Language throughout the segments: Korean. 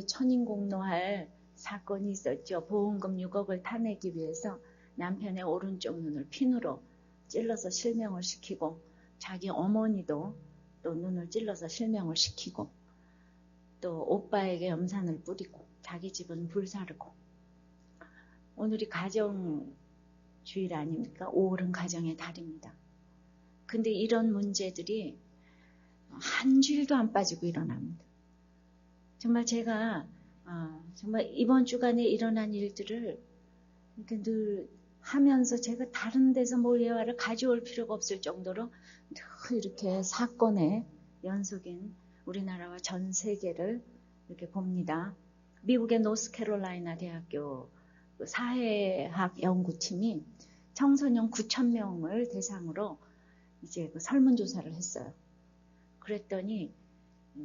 천인공노할 사건이 있었죠. 보험금 6억을 타내기 위해서 남편의 오른쪽 눈을 핀으로 찔러서 실명을 시키고 자기 어머니도 또 눈을 찔러서 실명을 시키고 또 오빠에게 염산을 뿌리고 자기 집은 불사르고. 오늘이 가정주일 아닙니까? 5월은 가정의 달입니다. 근데 이런 문제들이 한 주일도 안 빠지고 일어납니다. 정말 제가 정말 이번 주간에 일어난 일들을 이렇게 늘 하면서 제가 다른 데서 뭘 예화를 가져올 필요가 없을 정도로 늘 이렇게 사건의 연속인 우리나라와 전 세계를 이렇게 봅니다. 미국의 노스캐롤라이나 대학교 사회학 연구팀이 청소년 9,000명을 대상으로 이제 그 설문조사를 했어요. 그랬더니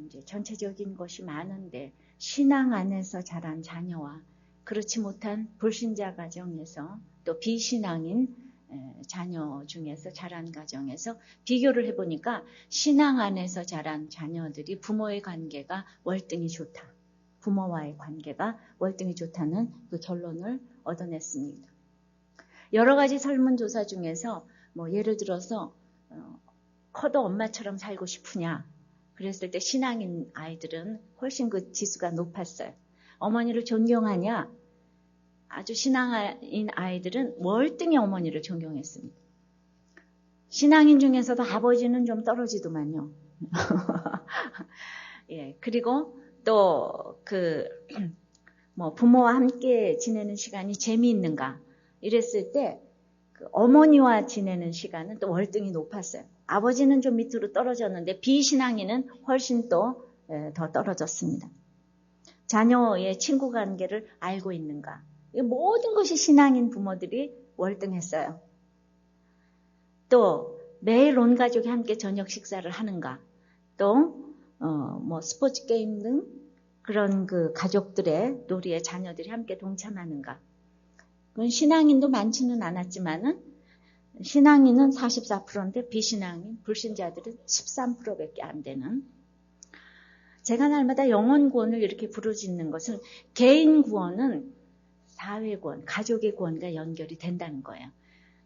이제 전체적인 것이 많은데 신앙 안에서 자란 자녀와 그렇지 못한 불신자 가정에서 또 비신앙인 자녀 중에서 자란 가정에서 비교를 해보니까 신앙 안에서 자란 자녀들이 부모의 관계가 월등히 좋다. 부모와의 관계가 월등히 좋다는 그 결론을 얻어냈습니다. 여러 가지 설문조사 중에서 뭐 예를 들어서 커도 엄마처럼 살고 싶으냐 그랬을 때 신앙인 아이들은 훨씬 그 지수가 높았어요. 어머니를 존경하냐? 아주 신앙인 아이들은 월등히 어머니를 존경했습니다. 신앙인 중에서도 아버지는 좀 떨어지더만요. 예, 그리고 또 부모와 함께 지내는 시간이 재미있는가? 이랬을 때 그 어머니와 지내는 시간은 또 월등히 높았어요. 아버지는 좀 밑으로 떨어졌는데 비신앙인은 훨씬 또 더 떨어졌습니다. 자녀의 친구 관계를 알고 있는가? 모든 것이 신앙인 부모들이 월등했어요. 또 매일 온 가족이 함께 저녁 식사를 하는가? 또 스포츠 게임 등 그런 그 가족들의 놀이에 자녀들이 함께 동참하는가? 그건 신앙인도 많지는 않았지만은 신앙인은 44%인데 비신앙인, 불신자들은 13%밖에 안 되는. 제가 날마다 영혼 구원을 이렇게 부르짖는 것은 개인 구원은 사회 구원, 가족의 구원과 연결이 된다는 거예요.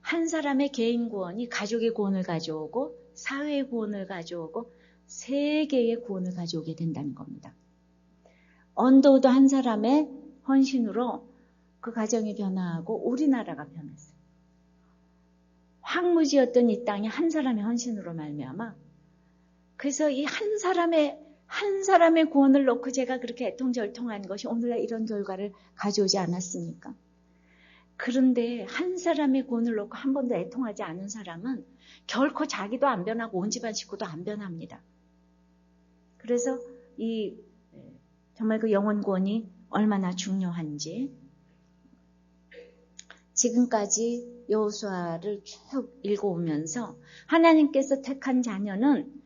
한 사람의 개인 구원이 가족의 구원을 가져오고 사회의 구원을 가져오고 세계의 구원을 가져오게 된다는 겁니다. 언더우드 한 사람의 헌신으로 그 가정이 변화하고 우리나라가 변했어요. 황무지였던 이 땅이 한 사람의 헌신으로 말미암아. 그래서 이 한 사람의 구원을 놓고 제가 그렇게 애통절통한 것이 오늘날 이런 결과를 가져오지 않았습니까? 그런데 한 사람의 구원을 놓고 한 번도 애통하지 않은 사람은 결코 자기도 안 변하고 온 집안 식구도 안 변합니다. 그래서 정말 그 영혼 구원이 얼마나 중요한지 지금까지 여호수아를 쭉 읽어오면서 하나님께서 택한 자녀는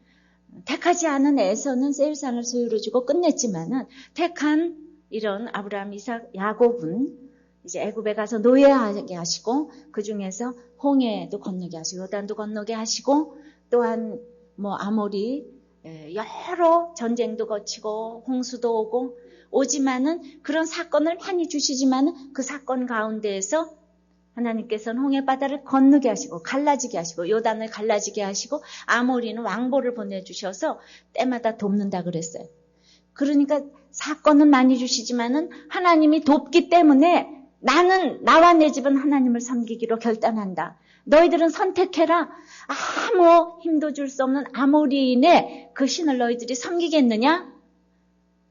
택하지 않은 에서는 세일산을 소유로 주고 끝냈지만은 택한 이런 아브라함, 이삭, 야곱은 이제 애굽에 가서 노예하게 하시고 그 중에서 홍해도 건너게 하시고 요단도 건너게 하시고 또한 아모리 여러 전쟁도 거치고 홍수도 오고 오지만은 그런 사건을 많이 주시지만은 그 사건 가운데에서 하나님께서는 홍해 바다를 건너게 하시고 갈라지게 하시고 요단을 갈라지게 하시고 아모리는 왕보를 보내주셔서 때마다 돕는다 그랬어요. 그러니까 사건은 많이 주시지만은 하나님이 돕기 때문에 나와 내 집은 하나님을 섬기기로 결단한다. 너희들은 선택해라. 아무 힘도 줄 수 없는 아모리인의 그 신을 너희들이 섬기겠느냐?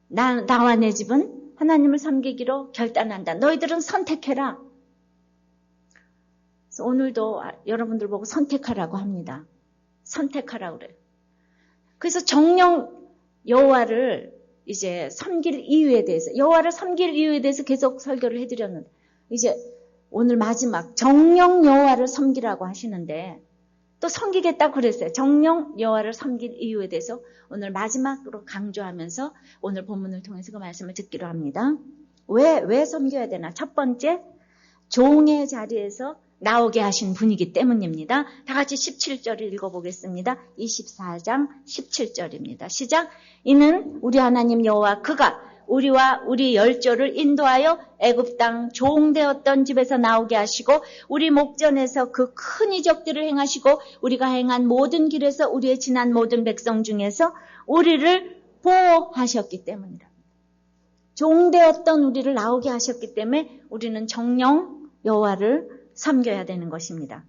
나와 내 집은 하나님을 섬기기로 결단한다. 너희들은 선택해라. 그래서 오늘도 여러분들 보고 선택하라고 합니다. 선택하라고 그래요. 그래서 정령 여호와를 이제 섬길 이유에 대해서 여호와를 섬길 이유에 대해서 계속 설교를 해드렸는데 이제 오늘 마지막 정령 여호와를 섬기라고 하시는데 또 섬기겠다고 그랬어요. 정령 여호와를 섬길 이유에 대해서 오늘 마지막으로 강조하면서 오늘 본문을 통해서 그 말씀을 듣기로 합니다. 왜 섬겨야 되나? 첫 번째, 종의 자리에서 나오게 하신 분이기 때문입니다. 다 같이 17절을 읽어보겠습니다. 24장 17절입니다. 시작. 이는 우리 하나님 여호와 그가 우리와 우리 열조를 인도하여 애굽 땅 종되었던 집에서 나오게 하시고 우리 목전에서 그 큰 이적들을 행하시고 우리가 행한 모든 길에서 우리의 지난 모든 백성 중에서 우리를 보호하셨기 때문이다. 종되었던 우리를 나오게 하셨기 때문에 우리는 정령 여호와를 섬겨야 되는 것입니다.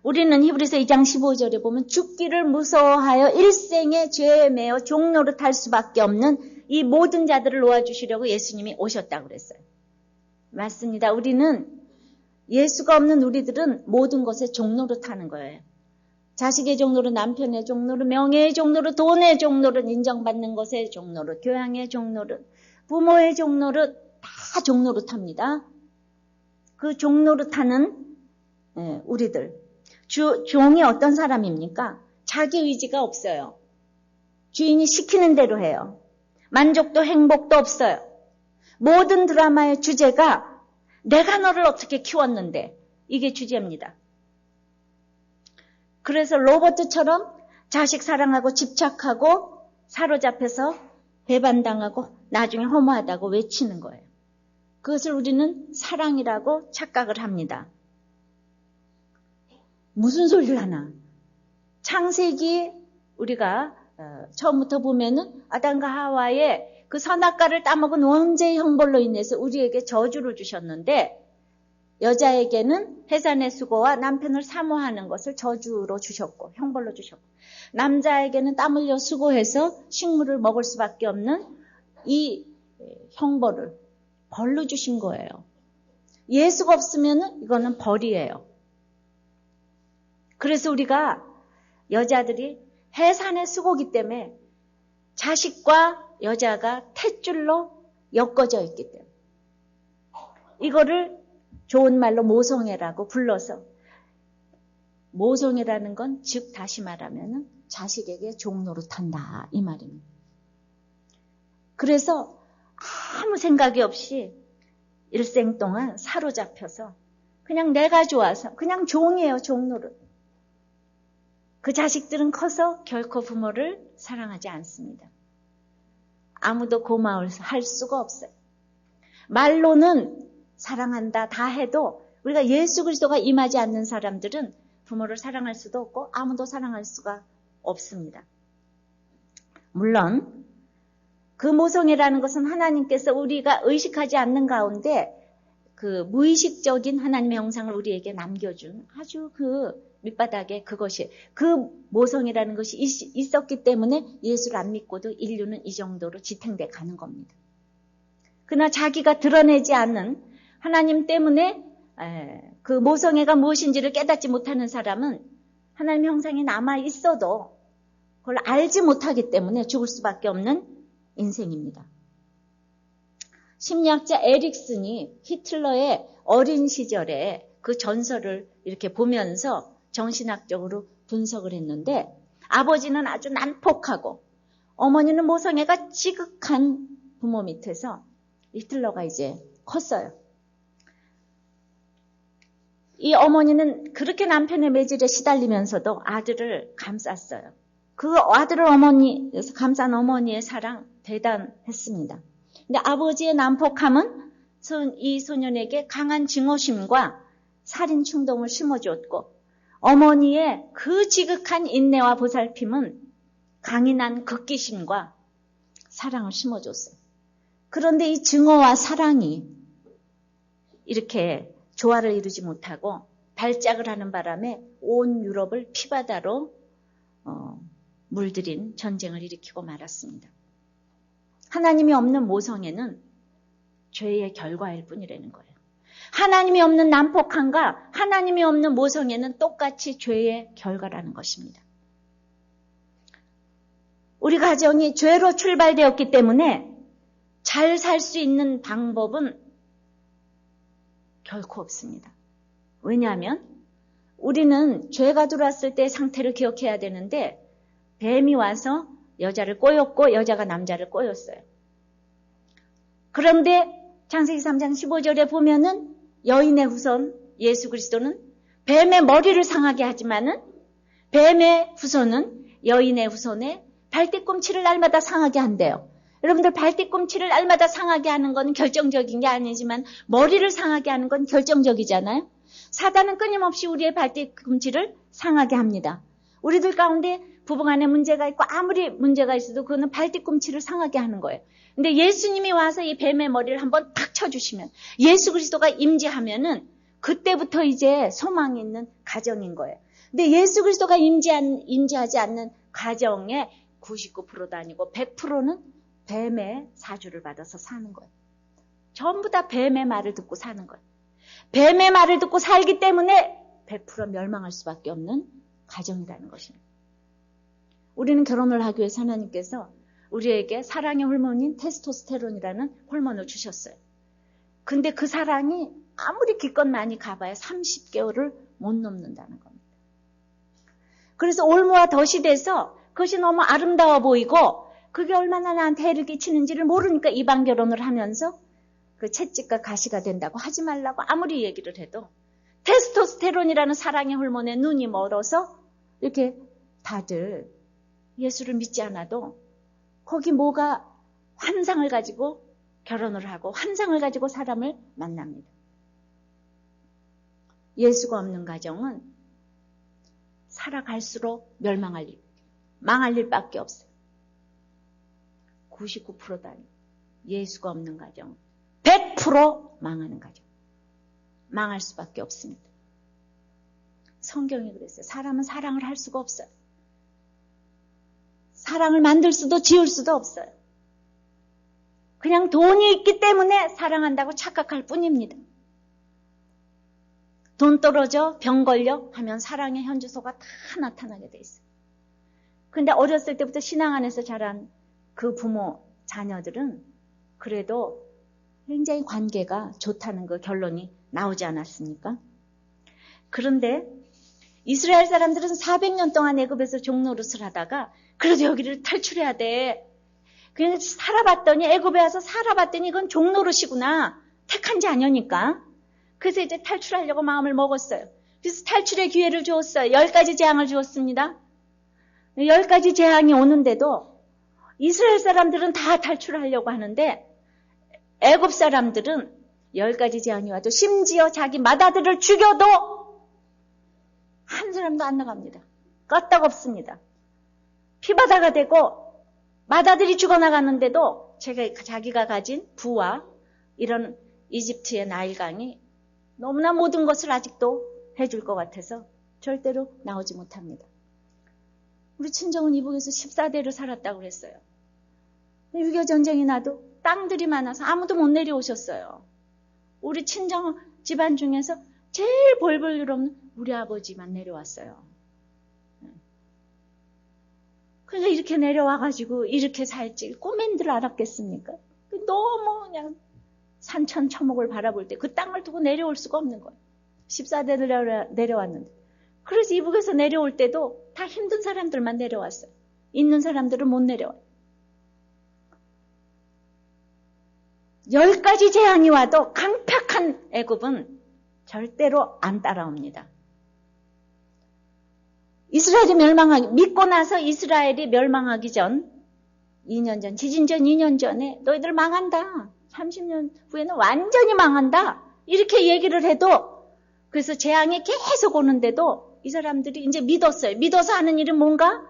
우리는 히브리서 2장 15절에 보면 죽기를 무서워하여 일생의 죄에 매여 종노릇할 수밖에 없는 이 모든 자들을 놓아주시려고 예수님이 오셨다고 그랬어요. 맞습니다. 우리는 예수가 없는 우리들은 모든 것에 종노릇하는 거예요. 자식의 종노릇, 남편의 종노릇, 명예의 종노릇, 돈의 종노릇, 인정받는 것의 종노릇, 교양의 종노릇, 부모의 종노릇, 다 종노릇합니다. 그 종노릇하는 우리들. 종이 어떤 사람입니까? 자기 의지가 없어요. 주인이 시키는 대로 해요. 만족도 행복도 없어요. 모든 드라마의 주제가 내가 너를 어떻게 키웠는데 이게 주제입니다. 그래서 로버트처럼 자식 사랑하고 집착하고 사로잡혀서 배반당하고 나중에 허무하다고 외치는 거예요. 그것을 우리는 사랑이라고 착각을 합니다. 무슨 소리를 하나? 창세기 우리가 처음부터 보면은 아담과 하와의 그 선악과를 따먹은 원죄의 형벌로 인해서 우리에게 저주를 주셨는데 여자에게는 해산의 수고와 남편을 사모하는 것을 저주로 주셨고 형벌로 주셨고 남자에게는 땀 흘려 수고해서 식물을 먹을 수밖에 없는 이 형벌을 벌로 주신 거예요. 예수가 없으면 이거는 벌이에요. 그래서 우리가 여자들이 해산의 수고기 때문에 자식과 여자가 탯줄로 엮어져 있기 때문에 이거를 좋은 말로 모성애라고 불러서 모성애라는 건 즉 다시 말하면 자식에게 종노릇한다 이 말입니다. 그래서 아무 생각이 없이 일생 동안 사로잡혀서 그냥 내가 좋아서 그냥 종이에요. 종노릇. 그 자식들은 커서 결코 부모를 사랑하지 않습니다. 아무도 고마울 할 수가 없어요. 말로는 사랑한다 다 해도 우리가 예수 그리스도가 임하지 않는 사람들은 부모를 사랑할 수도 없고 아무도 사랑할 수가 없습니다. 물론 그 모성애라는 것은 하나님께서 우리가 의식하지 않는 가운데 그 무의식적인 하나님의 형상을 우리에게 남겨준 아주 그 밑바닥에 그것이 그 모성애라는 것이 있었기 때문에 예수를 안 믿고도 인류는 이 정도로 지탱돼 가는 겁니다. 그러나 자기가 드러내지 않는 하나님 때문에 그 모성애가 무엇인지를 깨닫지 못하는 사람은 하나님의 형상이 남아 있어도 그걸 알지 못하기 때문에 죽을 수밖에 없는 인생입니다. 심리학자 에릭슨이 히틀러의 어린 시절에 그 전설을 이렇게 보면서 정신학적으로 분석을 했는데 아버지는 아주 난폭하고 어머니는 모성애가 지극한 부모 밑에서 히틀러가 이제 컸어요. 이 어머니는 그렇게 남편의 매질에 시달리면서도 아들을 감쌌어요. 그 아들을 감싼 어머니의 사랑 대단했습니다. 근데 아버지의 난폭함은 이 소년에게 강한 증오심과 살인 충동을 심어주었고 어머니의 그 지극한 인내와 보살핌은 강인한 극기심과 사랑을 심어줬어요. 그런데 이 증오와 사랑이 이렇게 조화를 이루지 못하고 발작을 하는 바람에 온 유럽을 피바다로 물들인 전쟁을 일으키고 말았습니다. 하나님이 없는 모성애는 죄의 결과일 뿐이라는 거예요. 하나님이 없는 난폭함과 하나님이 없는 모성애는 똑같이 죄의 결과라는 것입니다. 우리 가정이 죄로 출발되었기 때문에 잘 살 수 있는 방법은 결코 없습니다. 왜냐하면 우리는 죄가 들어왔을 때 상태를 기억해야 되는데 뱀이 와서 여자를 꼬였고 여자가 남자를 꼬였어요. 그런데 창세기 3장 15절에 보면은 여인의 후손 예수 그리스도는 뱀의 머리를 상하게 하지만은 뱀의 후손은 여인의 후손의 발뒤꿈치를 날마다 상하게 한대요. 여러분들 발뒤꿈치를 날마다 상하게 하는 건 결정적인 게 아니지만 머리를 상하게 하는 건 결정적이잖아요. 사단은 끊임없이 우리의 발뒤꿈치를 상하게 합니다. 우리들 가운데 부부간에 문제가 있고 아무리 문제가 있어도 그거는 발뒤꿈치를 상하게 하는 거예요. 근데 예수님이 와서 이 뱀의 머리를 한번 탁 쳐주시면, 예수 그리스도가 임재하면은 그때부터 이제 소망이 있는 가정인 거예요. 근데 예수 그리스도가 임재하지 않는 가정의 99%도 아니고 100%는 뱀의 사주를 받아서 사는 거예요. 전부 다 뱀의 말을 듣고 사는 거예요. 뱀의 말을 듣고 살기 때문에 100% 멸망할 수밖에 없는 가정이라는 것입니다. 우리는 결혼을 하기 위해서 하나님께서 우리에게 사랑의 호르몬인 테스토스테론이라는 호르몬을 주셨어요. 근데 그 사랑이 아무리 기껏 많이 가봐야 30개월을 못 넘는다는 겁니다. 그래서 올무와 덫이 돼서 그것이 너무 아름다워 보이고 그게 얼마나 나한테 해를 끼치는지를 모르니까 이방 결혼을 하면서 그 채찍과 가시가 된다고 하지 말라고 아무리 얘기를 해도 테스토스테론이라는 사랑의 호르몬에 눈이 멀어서 이렇게 다들 예수를 믿지 않아도 거기 뭐가 환상을 가지고 결혼을 하고 환상을 가지고 사람을 만납니다. 예수가 없는 가정은 살아갈수록 망할 일밖에 없어요. 99%도 아니고 예수가 없는 가정은 100% 망하는 가정. 망할 수밖에 없습니다. 성경이 그랬어요. 사람은 사랑을 할 수가 없어요. 사랑을 만들 수도 지을 수도 없어요. 그냥 돈이 있기 때문에 사랑한다고 착각할 뿐입니다. 돈 떨어져, 병 걸려 하면 사랑의 현주소가 다 나타나게 돼 있어요. 근데 어렸을 때부터 신앙 안에서 자란 그 부모, 자녀들은 그래도 굉장히 관계가 좋다는 그 결론이 나오지 않았습니까? 그런데 이스라엘 사람들은 400년 동안 애굽에서 종노릇을 하다가 그래도 여기를 탈출해야 돼. 그냥 살아봤더니 애굽에 와서 살아봤더니 이건 종노릇이구나. 택한 자녀니까. 그래서 이제 탈출하려고 마음을 먹었어요. 그래서 탈출의 기회를 주었어요. 10가지 재앙을 주었습니다. 10가지 재앙이 오는데도 이스라엘 사람들은 다 탈출하려고 하는데 애굽 사람들은 10가지 재앙이 와도 심지어 자기 맏아들을 죽여도 한 사람도 안 나갑니다. 끄떡없습니다. 피바다가 되고 맏아들이 죽어나가는데도 자기가 가진 부와 이런 이집트의 나일강이 너무나 모든 것을 아직도 해줄 것 같아서 절대로 나오지 못합니다. 우리 친정은 이북에서 14대를 살았다고 그랬어요. 6.25 전쟁이 나도 땅들이 많아서 아무도 못 내려오셨어요. 우리 친정 집안 중에서 제일 벌벌 일 없는 우리 아버지만 내려왔어요. 그러니까 이렇게 내려와가지고 이렇게 살지 꿈엔들 알았겠습니까? 너무 그냥 산천 처목을 바라볼 때 그 땅을 두고 내려올 수가 없는 거예요. 14대를 내려왔는데. 그래서 이북에서 내려올 때도 다 힘든 사람들만 내려왔어요. 있는 사람들은 못 내려와요. 10가지 재앙이 와도 강팍한 애굽은 절대로 안 따라옵니다. 이스라엘이 믿고 나서 이스라엘이 멸망하기 전, 2년 전, 지진 전 2년 전에 너희들 망한다. 30년 후에는 완전히 망한다. 이렇게 얘기를 해도, 그래서 재앙이 계속 오는데도 이 사람들이 이제 믿었어요. 믿어서 하는 일은 뭔가?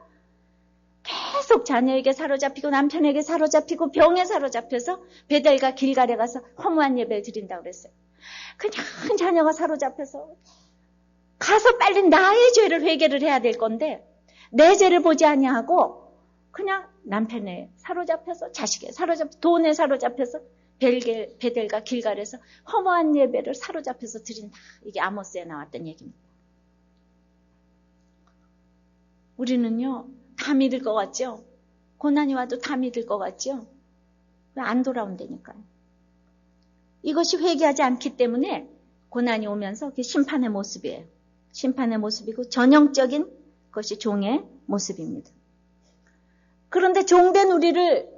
계속 자녀에게 사로잡히고 남편에게 사로잡히고 병에 사로잡혀서 베델과 길갈에 가서 허무한 예배를 드린다고 그랬어요. 그냥 자녀가 사로잡혀서 가서 빨리 나의 죄를 회개를 해야 될 건데 내 죄를 보지 아니하고 그냥 남편에 사로잡혀서 자식에 사로잡혀서 돈에 사로잡혀서 베델과 길갈에서 허무한 예배를 사로잡혀서 드린다. 이게 아모스에 나왔던 얘기입니다. 우리는요 다 믿을 것 같죠? 고난이 와도 다 믿을 것 같죠? 왜 안 돌아온다니까요. 이것이 회개하지 않기 때문에 고난이 오면서 그게 심판의 모습이에요. 심판의 모습이고 전형적인 것이 종의 모습입니다. 그런데 종된 우리를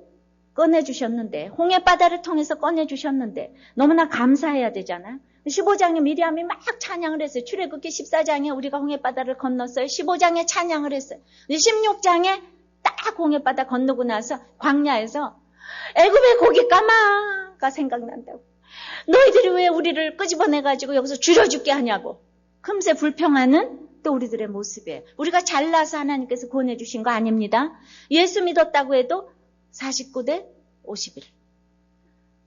꺼내주셨는데 홍해바다를 통해서 꺼내주셨는데 너무나 감사해야 되잖아요. 15장에 미리암이 막 찬양을 했어요. 출애굽기 14장에 우리가 홍해바다를 건넜어요. 15장에 찬양을 했어요. 16장에 딱 홍해바다 건너고 나서 광야에서 애굽의 고기 까마가 생각난다고. 너희들이 왜 우리를 끄집어내가지고 여기서 줄여 죽게 하냐고. 금세 불평하는 또 우리들의 모습이에요. 우리가 잘나서 하나님께서 구원해 주신 거 아닙니다. 예수 믿었다고 해도 49대 51,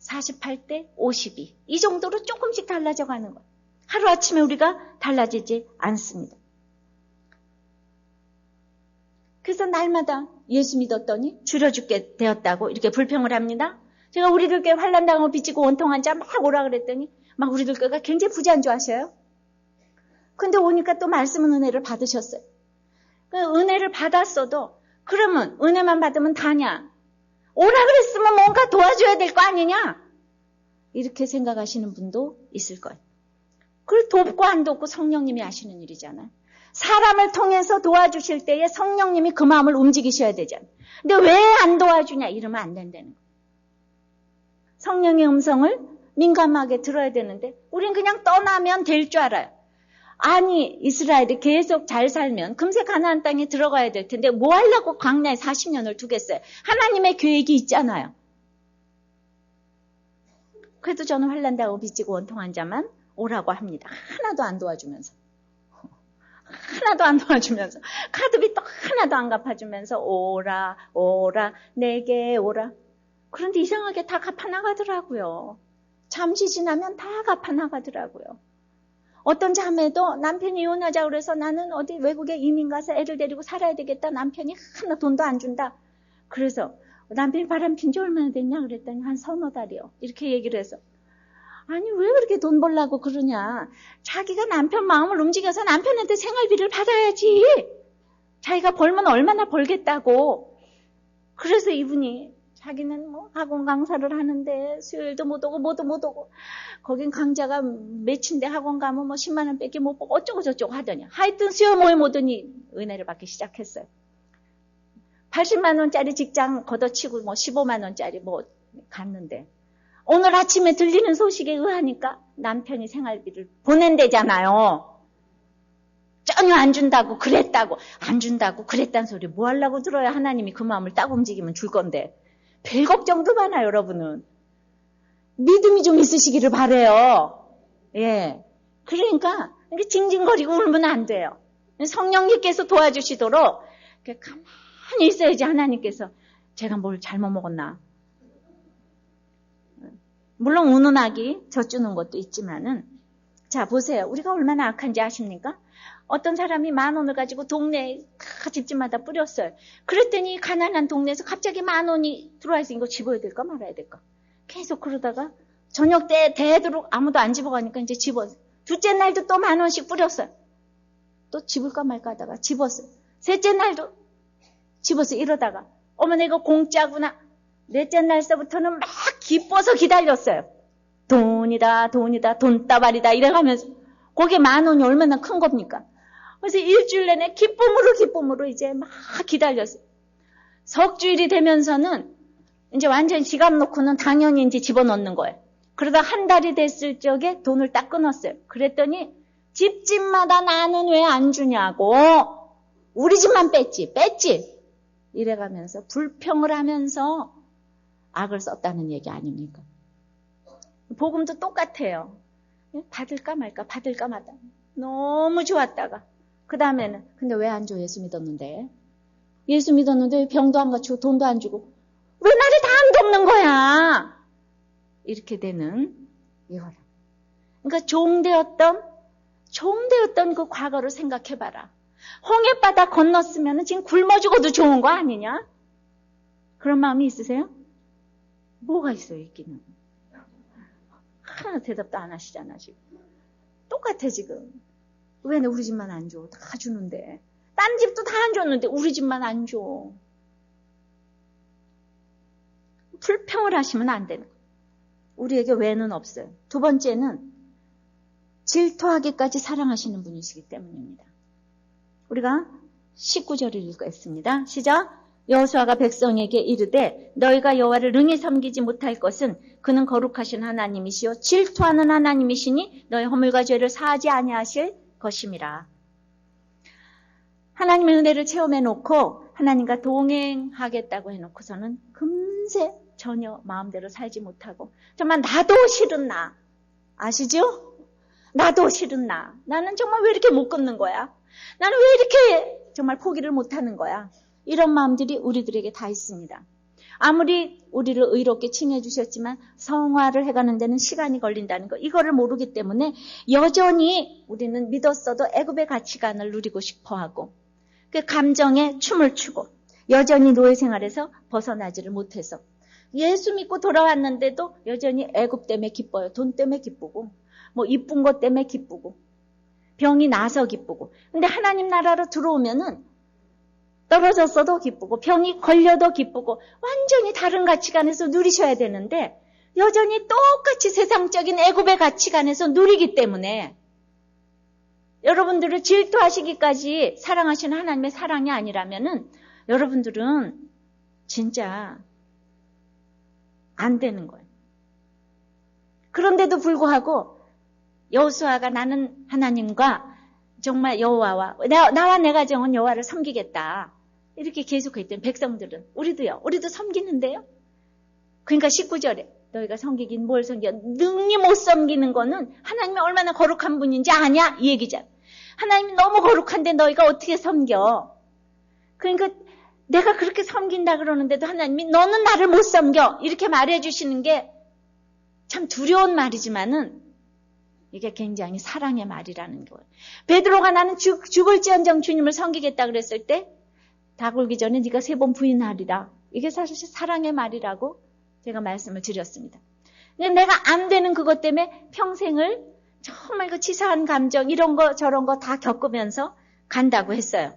48대 52 이 정도로 조금씩 달라져 가는 거예요. 하루아침에 우리가 달라지지 않습니다. 그래서 날마다 예수 믿었더니 줄여 죽게 되었다고 이렇게 불평을 합니다. 제가 우리들 교회 환난당하고 빚지고 원통한 자 막 오라 그랬더니 막 우리들 교회가 굉장히 부자인 줄 아셔요? 근데 오니까 또 말씀은 은혜를 받으셨어요. 은혜를 받았어도 그러면 은혜만 받으면 다냐? 오라 그랬으면 뭔가 도와줘야 될 거 아니냐? 이렇게 생각하시는 분도 있을 거예요. 그걸 돕고 안 돕고 성령님이 하시는 일이잖아요. 사람을 통해서 도와주실 때에 성령님이 그 마음을 움직이셔야 되잖아요. 근데 왜 안 도와주냐? 이러면 안 된다는 거예요. 성령의 음성을 민감하게 들어야 되는데 우린 그냥 떠나면 될 줄 알아요. 아니 이스라엘이 계속 잘 살면 금세 가나안 땅에 들어가야 될 텐데 뭐 하려고 광야에 40년을 두겠어요. 하나님의 계획이 있잖아요. 그래도 저는 환난당하고 빚지고 원통한 자만 오라고 합니다. 하나도 안 도와주면서 카드비 또 하나도 안 갚아주면서 오라 내게 오라. 그런데 이상하게 다 갚아나가더라고요. 잠시 지나면 다 갚아나가더라고요. 어떤 자매도 남편이 이혼하자고 그래서 나는 어디 외국에 이민 가서 애를 데리고 살아야 되겠다. 남편이 하나 돈도 안 준다. 그래서 남편이 바람핀 지 얼마나 됐냐 그랬더니 한 서너 달이요. 이렇게 얘기를 해서 아니 왜 그렇게 돈 벌라고 그러냐. 자기가 남편 마음을 움직여서 남편한테 생활비를 받아야지. 자기가 벌면 얼마나 벌겠다고. 그래서 이분이 자기는 뭐 학원 강사를 하는데 수요일도 못 오고 거긴 강좌가 몇인데 학원 가면 뭐 10만 원 밖에 못 보고 어쩌고 저쩌고 하더니 하여튼 수요 모임 오더니 은혜를 받기 시작했어요. 80만 원짜리 직장 걷어치고 뭐 15만 원짜리 뭐 갔는데 오늘 아침에 들리는 소식에 의하니까 남편이 생활비를 보낸대잖아요. 전혀 안 준다고 그랬다고 그랬단 소리 뭐 하려고 들어야 하나님이 그 마음을 딱 움직이면 줄 건데. 별 걱정도 많아요, 여러분은. 믿음이 좀 있으시기를 바라요. 예. 그러니까 이렇게 징징거리고 울면 안 돼요. 성령님께서 도와주시도록 가만히 있어야지 하나님께서 제가 뭘 잘못 먹었나. 물론 운운하기 져주는 것도 있지만은 자 보세요. 우리가 얼마나 악한지 아십니까? 어떤 사람이 10,000원을 가지고 동네 집집마다 뿌렸어요. 그랬더니 가난한 동네에서 갑자기 10,000원이 들어와서 이거 집어야 될까 말아야 될까. 계속 그러다가 저녁 때 되도록 아무도 안 집어가니까 이제 집었어요. 둘째 날도 또 10,000원씩 뿌렸어요. 또 집을까 말까 하다가 집었어요. 셋째 날도 집었어요. 이러다가 어머 내가 공짜구나. 넷째 날서부터는 막 기뻐서 기다렸어요. 돈이다 돈다발이다 이래가면서 거기에 10,000원이 얼마나 큰 겁니까? 그래서 일주일 내내 기쁨으로 이제 막 기다렸어요. 석주일이 되면서는 이제 완전히 지갑 놓고는 당연히 이제 집어넣는 거예요. 그러다 한 달이 됐을 적에 돈을 딱 끊었어요. 그랬더니 집집마다 나는 왜 안 주냐고. 우리 집만 뺐지. 이래가면서 불평을 하면서 악을 썼다는 얘기 아닙니까? 복음도 똑같아요. 받을까 말까. 너무 좋았다가 그 다음에는 근데 왜 안 줘? 예수 믿었는데 왜 병도 안 고치고 돈도 안 주고 왜 나를 다 안 돕는 거야? 이렇게 되는 이거라. 그러니까 종되었던 그 과거를 생각해봐라. 홍해바다 건넜으면 지금 굶어 죽어도 좋은 거 아니냐? 그런 마음이 있으세요? 뭐가 있어요, 있기는. 하나 대답도 안 하시잖아, 지금. 똑같아, 지금. 왜 우리 집만 안 줘? 다 주는데. 딴 집도 다 안 줬는데 우리 집만 안 줘. 불평을 하시면 안 되는 거예요. 우리에게 왜는 없어요. 두 번째는 질투하기까지 사랑하시는 분이시기 때문입니다. 우리가 19절을 읽겠습니다. 시작. 여호수아가 백성에게 이르되 너희가 여호와를 능히 섬기지 못할 것은 그는 거룩하신 하나님이시요 질투하는 하나님이시니 너희 허물과 죄를 사하지 아니하실 것임이라. 하나님의 은혜를 체험해 놓고 하나님과 동행하겠다고 해놓고서는 금세 전혀 마음대로 살지 못하고 정말 나도 싫은 나 아시죠? 나도 싫은 나. 나는 정말 왜 이렇게 못 걷는 거야? 나는 왜 이렇게 정말 포기를 못하는 거야? 이런 마음들이 우리들에게 다 있습니다. 아무리 우리를 의롭게 칭해 주셨지만 성화를 해가는 데는 시간이 걸린다는 거, 이거를 모르기 때문에 여전히 우리는 믿었어도 애굽의 가치관을 누리고 싶어하고 그 감정에 춤을 추고 여전히 노예 생활에서 벗어나지를 못해서 예수 믿고 돌아왔는데도 여전히 애굽 때문에 기뻐요. 돈 때문에 기쁘고 뭐 이쁜 것 때문에 기쁘고 병이 나서 기쁘고. 근데 하나님 나라로 들어오면은 떨어졌어도 기쁘고 병이 걸려도 기쁘고 완전히 다른 가치관에서 누리셔야 되는데 여전히 똑같이 세상적인 애굽의 가치관에서 누리기 때문에 여러분들을 질투하시기까지 사랑하시는 하나님의 사랑이 아니라면은 여러분들은 진짜 안 되는 거예요. 그런데도 불구하고 여호수아가 나는 하나님과 정말 여호와와 나와 내 가정은 여호와를 섬기겠다. 이렇게 계속했던 백성들은 우리도 섬기는데요. 그러니까 19절에 너희가 섬기긴 뭘 섬겨? 능히 못 섬기는 거는 하나님이 얼마나 거룩한 분인지 아냐? 이 얘기잖아. 하나님이 너무 거룩한데 너희가 어떻게 섬겨? 그러니까 내가 그렇게 섬긴다 그러는데도 하나님이 너는 나를 못 섬겨. 이렇게 말해 주시는 게 참 두려운 말이지만은 이게 굉장히 사랑의 말이라는 거예요. 베드로가 나는 죽을지언정 주님을 섬기겠다 그랬을 때 다 굴기 전에 네가 3번 부인하리라. 이게 사실 사랑의 말이라고 제가 말씀을 드렸습니다. 근데 내가 안 되는 그것 때문에 평생을 정말 그 치사한 감정 이런 거 저런 거 다 겪으면서 간다고 했어요.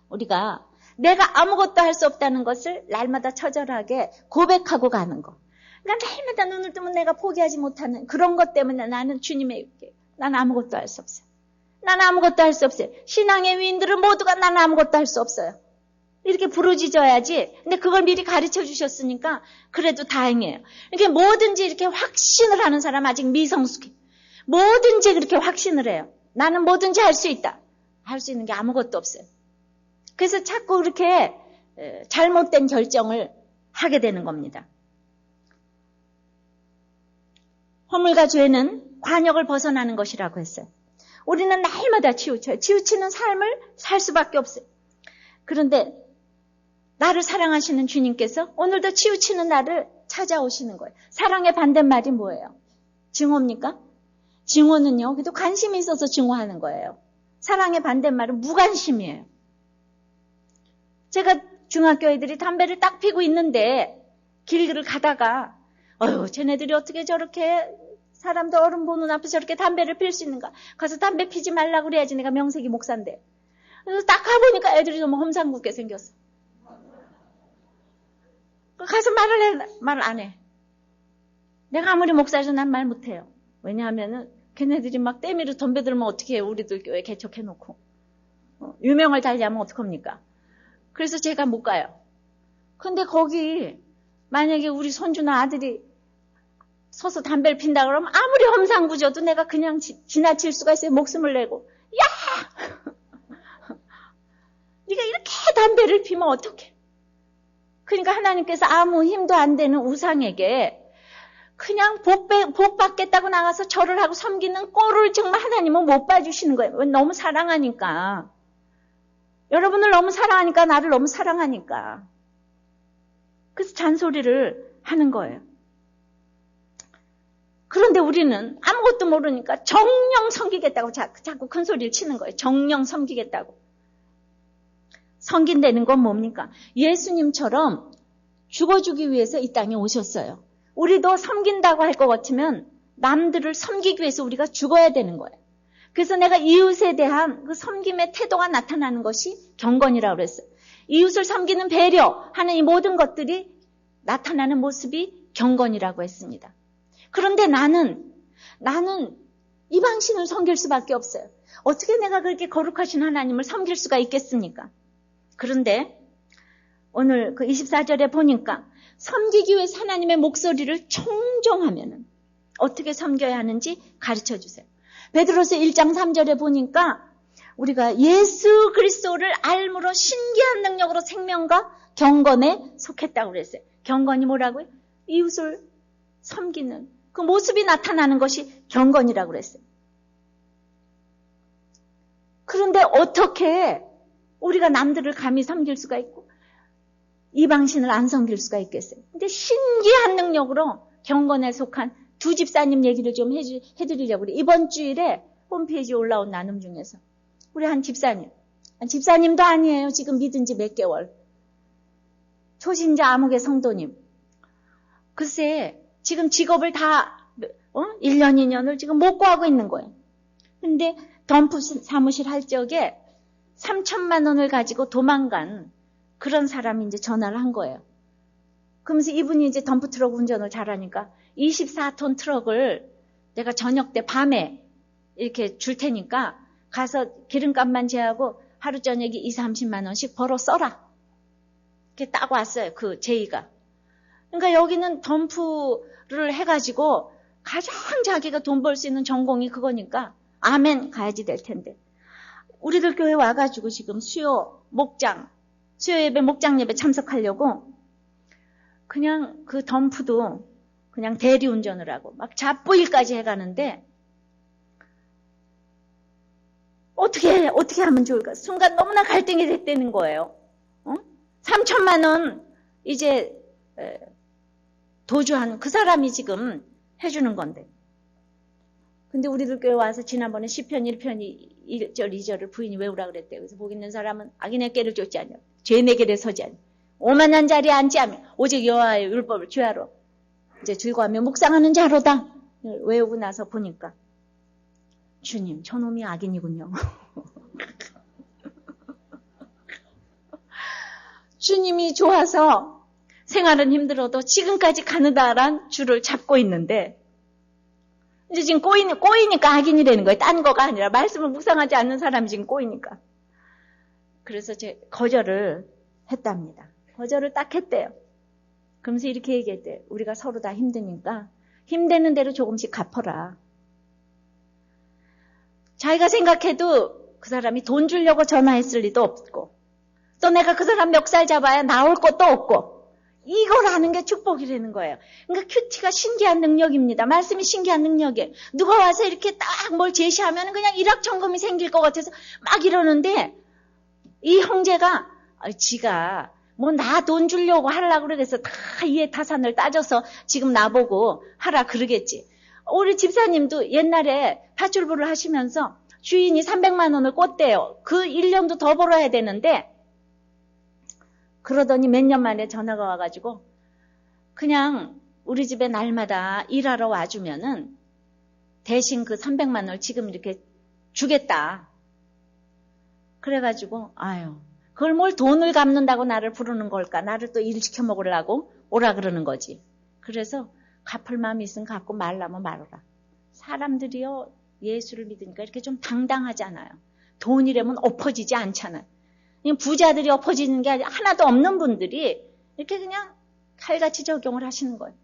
우리가 내가 아무것도 할 수 없다는 것을 날마다 처절하게 고백하고 가는 거. 그러니까 날마다 눈을 뜨면 내가 포기하지 못하는 그런 것 때문에 나는 주님에게 나는 아무것도 할 수 없어요. 나는 아무것도 할 수 없어요. 신앙의 위인들은 모두가 나는 아무것도 할 수 없어요. 이렇게 부르짖어야지. 근데 그걸 미리 가르쳐 주셨으니까 그래도 다행이에요. 이렇게 뭐든지 이렇게 확신을 하는 사람 아직 미성숙해. 뭐든지 그렇게 확신을 해요. 나는 뭐든지 할 수 있다. 할 수 있는 게 아무것도 없어요. 그래서 자꾸 그렇게 잘못된 결정을 하게 되는 겁니다. 허물과 죄는 관역을 벗어나는 것이라고 했어요. 우리는 날마다 치우쳐요. 치우치는 삶을 살 수밖에 없어요. 그런데 나를 사랑하시는 주님께서 오늘도 치우치는 나를 찾아오시는 거예요. 사랑의 반대말이 뭐예요? 증오입니까? 증오는요, 그래도 관심이 있어서 증오하는 거예요. 사랑의 반대말은 무관심이에요. 제가 중학교 애들이 담배를 딱 피고 있는데 길을 가다가 쟤네들이 어떻게 저렇게 사람도 어른 보는 앞에서 저렇게 담배를 필 수 있는가? 가서 담배 피지 말라고 그래야지 내가 명색이 목사인데. 그래서 딱 가보니까 애들이 너무 험상궂게 생겼어. 가서 말을 안 해. 내가 아무리 목사라도 난 말 못해요. 왜냐하면은 걔네들이 막 때미로 덤벼 들면 어떻게 해요? 우리들 교회 개척해놓고. 유명을 달리하면 어떡합니까? 그래서 제가 못 가요. 근데 거기 만약에 우리 손주나 아들이 서서 담배를 핀다 그러면 아무리 험상궂어도 내가 그냥 지나칠 수가 있어요. 목숨을 내고. 야! 네가 이렇게 담배를 피면 어떡해? 그러니까 하나님께서 아무 힘도 안 되는 우상에게 그냥 복 받겠다고 나가서 절을 하고 섬기는 꼴을 정말 하나님은 못 봐주시는 거예요. 너무 사랑하니까. 여러분을 너무 사랑하니까, 나를 너무 사랑하니까. 그래서 잔소리를 하는 거예요. 그런데 우리는 아무것도 모르니까 정령 섬기겠다고 자꾸 큰 소리를 치는 거예요. 정령 섬기겠다고. 섬긴다는 건 뭡니까? 예수님처럼 죽어주기 위해서 이 땅에 오셨어요. 우리도 섬긴다고 할 것 같으면 남들을 섬기기 위해서 우리가 죽어야 되는 거예요. 그래서 내가 이웃에 대한 그 섬김의 태도가 나타나는 것이 경건이라고 그랬어요. 이웃을 섬기는 배려하는 이 모든 것들이 나타나는 모습이 경건이라고 했습니다. 그런데 나는 이방신을 섬길 수밖에 없어요. 어떻게 내가 그렇게 거룩하신 하나님을 섬길 수가 있겠습니까? 그런데 오늘 그 24절에 보니까 섬기기 위해서 하나님의 목소리를 청정하면 어떻게 섬겨야 하는지 가르쳐 주세요. 베드로서 1장 3절에 보니까 우리가 예수 그리스도를 알므로 신기한 능력으로 생명과 경건에 속했다고 그랬어요. 경건이 뭐라고요? 이웃을 섬기는 그 모습이 나타나는 것이 경건이라고 그랬어요. 그런데 어떻게 우리가 남들을 감히 섬길 수가 있고 이방신을 안 섬길 수가 있겠어요? 근데 신기한 능력으로 경건에 속한 두 집사님 얘기를 좀 해드리려고 그래요. 이번 주일에 홈페이지에 올라온 나눔 중에서 우리 한 집사님도 아니에요. 지금 믿은 지 몇 개월. 초신자 암흑의 성도님. 글쎄 지금 직업을 다 1년, 2년을 지금 못 구하고 있는 거예요. 근데 덤프 사무실 할 적에 3천만 원을 가지고 도망간 그런 사람이 이제 전화를 한 거예요. 그러면서 이분이 이제 덤프 트럭 운전을 잘하니까 24톤 트럭을 내가 저녁 때 밤에 이렇게 줄 테니까 가서 기름값만 제하고 하루 저녁에 20-30만 원씩 벌어 써라. 이렇게 딱 왔어요. 그 제의가. 그러니까 여기는 덤프를 해가지고 가장 자기가 돈 벌 수 있는 전공이 그거니까 아멘 가야지 될 텐데. 우리들 교회 와가지고 지금 수요 예배 목장 예배 참석하려고 그냥 그 덤프도 그냥 대리운전을 하고 막 잡부일까지 해가는데 어떻게 하면 좋을까? 순간 너무나 갈등이 됐다는 거예요. 3천만 원 이제 도주한 그 사람이 지금 해주는 건데. 근데 우리들 교회 와서 지난번에 시편 1편 1절 2절을 부인이 외우라 그랬대요. 그래서 복 있는 사람은 악인의 꾀를 쫓지 않냐. 죄의 길에 서지 않냐. 오만한 자리에 앉지 않으며 오직 여호와의 율법을 죄하러 이제 즐거워하며 묵상하는 자로다. 외우고 나서 보니까 주님 저놈이 악인이군요. 주님이 좋아서 생활은 힘들어도 지금까지 가느다란 줄을 잡고 있는데 이제 지금 꼬이니까 악인이라는 거예요. 딴 거가 아니라 말씀을 묵상하지 않는 사람이 지금 꼬이니까. 그래서 제 거절을 했답니다. 거절을 딱 했대요. 그러면서 이렇게 얘기했대요. 우리가 서로 다 힘드니까 힘되는 대로 조금씩 갚아라. 자기가 생각해도 그 사람이 돈 주려고 전화했을 리도 없고 또 내가 그 사람 멱살 잡아야 나올 것도 없고 이걸 하는 게 축복이라는 거예요. 그러니까 큐티가 신기한 능력입니다. 말씀이 신기한 능력이에요. 누가 와서 이렇게 딱 뭘 제시하면 그냥 일확천금이 생길 것 같아서 막 이러는데 이 형제가 지가 뭐 나 돈 주려고 하려고 그래서 다 이해타산을 따져서 지금 나보고 하라 그러겠지. 우리 집사님도 옛날에 파출부를 하시면서 주인이 300만 원을 꽂대요. 그 1년도 더 벌어야 되는데 그러더니 몇 년 만에 전화가 와가지고 그냥 우리 집에 날마다 일하러 와주면은 대신 그 300만 원을 지금 이렇게 주겠다. 그래가지고 그걸 뭘 돈을 갚는다고 나를 부르는 걸까? 나를 또 일 시켜 먹으려고 오라 그러는 거지. 그래서 갚을 마음이 있으면 갚고 말라면 말아라. 사람들이요 예수를 믿으니까 이렇게 좀 당당하잖아요. 돈이라면 엎어지지 않잖아요. 부자들이 엎어지는 게 하나도 없는 분들이 이렇게 그냥 칼같이 적용을 하시는 거예요.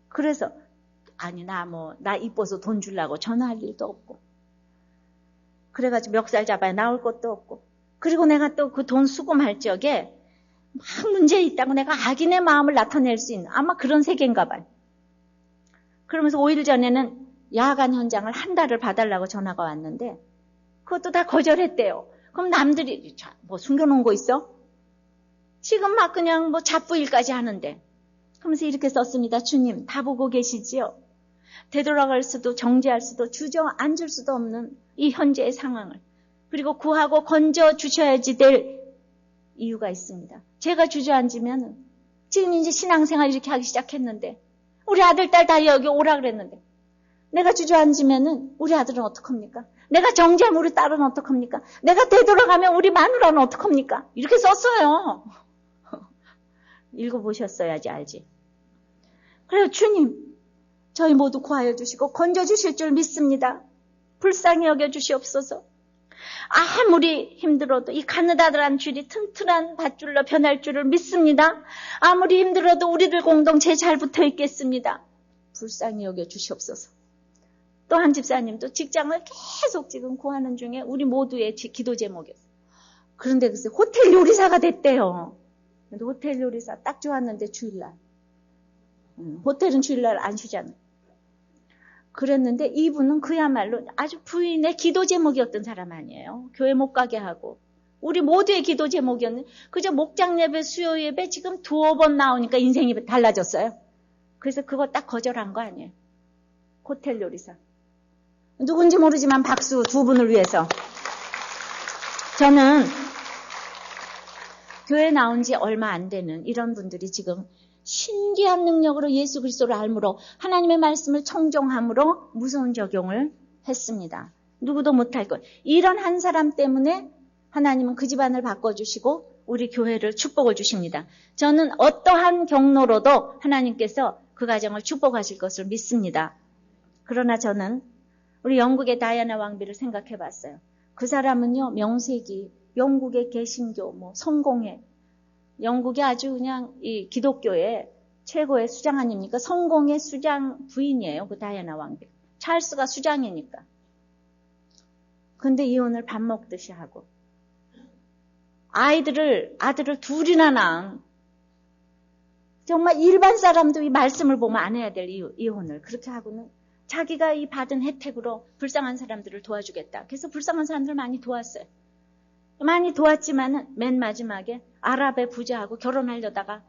그래서 나 이뻐서 돈 주려고 전화할 일도 없고 그래가지고 멱살 잡아야 나올 것도 없고 그리고 내가 또 그 돈 수금할 적에 막 문제 있다고 내가 악인의 마음을 나타낼 수 있는 아마 그런 세계인가 봐요. 그러면서 5일 전에는 야간 현장을 한 달을 봐달라고 전화가 왔는데 그것도 다 거절했대요. 그럼 남들이 뭐 숨겨놓은 거 있어? 지금 막 그냥 뭐 잡부일까지 하는데 그러면서 이렇게 썼습니다. 주님 다 보고 계시지요? 되돌아갈 수도 정죄할 수도 주저앉을 수도 없는 이 현재의 상황을 그리고 구하고 건져 주셔야지 될 이유가 있습니다. 제가 주저앉으면 지금 이제 신앙생활 이렇게 하기 시작했는데 우리 아들 딸 다 여기 오라 그랬는데 내가 주저앉으면은 우리 아들은 어떡합니까? 내가 정죄하면 우리 딸은 어떡합니까? 내가 되돌아가면 우리 마누라는 어떡합니까? 이렇게 썼어요. 읽어보셨어야지 알지. 그래요. 주님 저희 모두 구하여 주시고 건져 주실 줄 믿습니다. 불쌍히 여겨 주시옵소서. 아무리 힘들어도 이 가느다란 줄이 튼튼한 밧줄로 변할 줄을 믿습니다. 아무리 힘들어도 우리들 공동체에 잘 붙어 있겠습니다. 불쌍히 여겨 주시옵소서. 또 한 집사님도 직장을 계속 지금 구하는 중에 우리 모두의 기도 제목이었어요. 그런데 글쎄 호텔 요리사가 됐대요. 근데 호텔 요리사 딱 좋았는데 주일날. 호텔은 주일날 안 쉬잖아요. 그랬는데 이분은 그야말로 아주 부인의 기도 제목이었던 사람 아니에요. 교회 못 가게 하고. 우리 모두의 기도 제목이었는데 그저 목장 예배, 수요 예배 지금 2번 나오니까 인생이 달라졌어요. 그래서 그거 딱 거절한 거 아니에요. 호텔 요리사. 누군지 모르지만 박수 2분을 위해서. 저는 교회 나온 지 얼마 안 되는 이런 분들이 지금 신기한 능력으로 예수 그리스도를 알므로 하나님의 말씀을 청종함으로 무서운 적용을 했습니다. 누구도 못할 것. 이런 한 사람 때문에 하나님은 그 집안을 바꿔주시고 우리 교회를 축복을 주십니다. 저는 어떠한 경로로도 하나님께서 그 가정을 축복하실 것을 믿습니다. 그러나 저는 우리 영국의 다이애나 왕비를 생각해 봤어요. 그 사람은요, 명색이 영국의 개신교, 성공회, 영국이 아주 그냥 이 기독교의 최고의 수장 아닙니까? 성공의 수장 부인이에요, 그 다이애나 왕비. 찰스가 수장이니까. 근데 이혼을 밥 먹듯이 하고. 아들을 2이나 낳은 정말 일반 사람도 이 말씀을 보면 안 해야 될 이혼을 그렇게 하고는 자기가 이 받은 혜택으로 불쌍한 사람들을 도와주겠다. 그래서 불쌍한 사람들을 많이 도왔어요. 많이 도왔지만은 맨 마지막에 아랍의 부자하고 결혼하려다가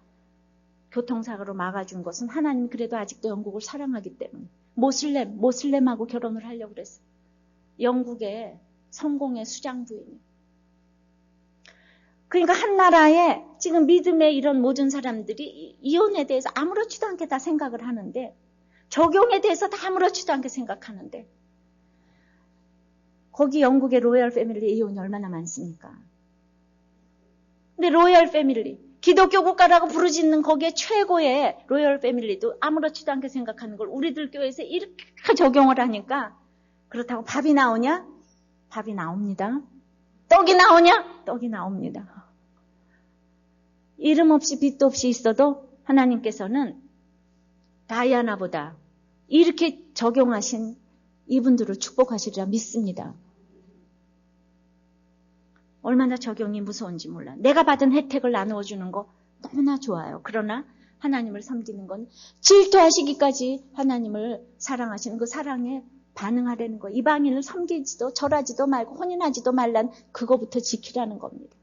교통사고로 막아준 것은 하나님 그래도 아직도 영국을 사랑하기 때문에 모슬렘하고 결혼을 하려고 그랬어요. 영국의 성공의 수장 부인이. 그러니까 한 나라에 지금 믿음의 이런 모든 사람들이 이혼에 대해서 아무렇지도 않게 다 생각을 하는데 적용에 대해서 다 아무렇지도 않게 생각하는데 거기 영국의 로열 패밀리 이혼이 얼마나 많습니까? 근데 로열 패밀리, 기독교 국가라고 부르짖는 거기에 최고의 로열 패밀리도 아무렇지도 않게 생각하는 걸 우리들 교회에서 이렇게 적용을 하니까 그렇다고 밥이 나오냐? 밥이 나옵니다. 떡이 나오냐? 떡이 나옵니다. 이름 없이 빚도 없이 있어도 하나님께서는 다이아나보다 이렇게 적용하신 이분들을 축복하시리라 믿습니다. 얼마나 적용이 무서운지 몰라. 내가 받은 혜택을 나누어주는 거 너무나 좋아요. 그러나 하나님을 섬기는 건 질투하시기까지 하나님을 사랑하시는 그 사랑에 반응하려는 거. 이방인을 섬기지도 절하지도 말고 혼인하지도 말란 그거부터 지키라는 겁니다.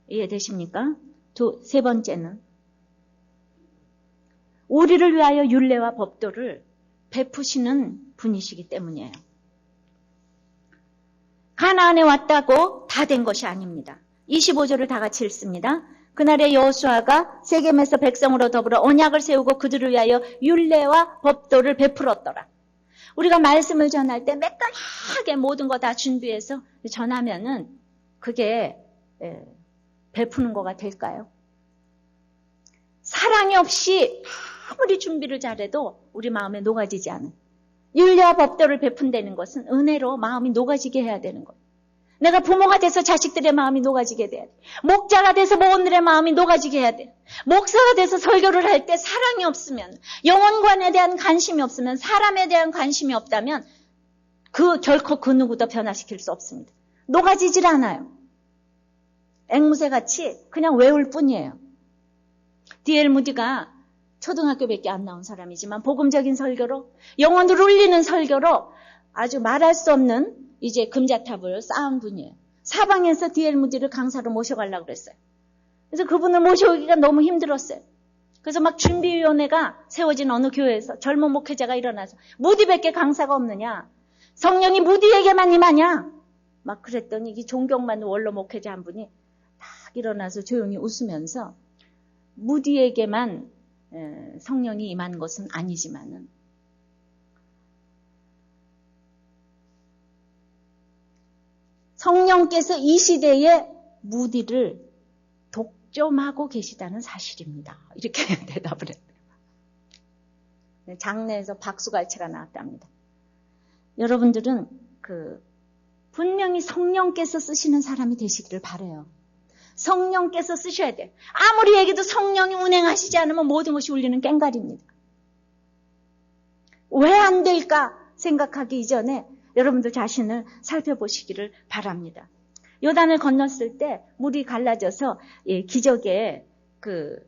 이해되십니까? 세 번째는 우리를 위하여 율례와 법도를 베푸시는 분이시기 때문이에요. 가나안에 왔다고 다 된 것이 아닙니다. 25절을 다 같이 읽습니다. 그날에 여호수아가 세겜에서 백성으로 더불어 언약을 세우고 그들을 위하여 율례와 법도를 베풀었더라. 우리가 말씀을 전할 때 매끈하게 모든 거 다 준비해서 전하면은 그게 베푸는 거가 될까요? 사랑이 없이 아무리 준비를 잘해도 우리 마음에 녹아지지 않은 율례와 법도를 베푼다는 것은 은혜로 마음이 녹아지게 해야 되는 거예요. 내가 부모가 돼서 자식들의 마음이 녹아지게 돼야 돼. 목자가 돼서 모원들의 마음이 녹아지게 해야 돼. 목사가 돼서 설교를 할 때 사랑이 없으면, 영혼관에 대한 관심이 없으면, 사람에 대한 관심이 없다면 결코 그 누구도 변화시킬 수 없습니다. 녹아지질 않아요. 앵무새같이 그냥 외울 뿐이에요. D.L. 무디가 초등학교밖에 안 나온 사람이지만 복음적인 설교로, 영혼을 울리는 설교로 아주 말할 수 없는 이제 금자탑을 쌓은 분이에요. 사방에서 D.L. 무디를 강사로 모셔가려고 그랬어요. 그래서 그분을 모셔오기가 너무 힘들었어요. 그래서 막 준비위원회가 세워진 어느 교회에서 젊은 목회자가 일어나서 무디밖에 강사가 없느냐? 성령이 무디에게만 임하냐? 막 그랬더니 이 존경받는 원로 목회자 한 분이 딱 일어나서 조용히 웃으면서 무디에게만 성령이 임한 것은 아니지만은 성령께서 이 시대에 무디를 독점하고 계시다는 사실입니다. 이렇게 대답을 했대요. 장례에서 박수갈채가 나왔답니다. 여러분들은 분명히 성령께서 쓰시는 사람이 되시기를 바라요. 성령께서 쓰셔야 돼요. 아무리 얘기도 성령이 운행하시지 않으면 모든 것이 울리는 꽹과리입니다. 왜 안 될까 생각하기 이전에 여러분들 자신을 살펴보시기를 바랍니다. 요단을 건넜을 때 물이 갈라져서 기적의 그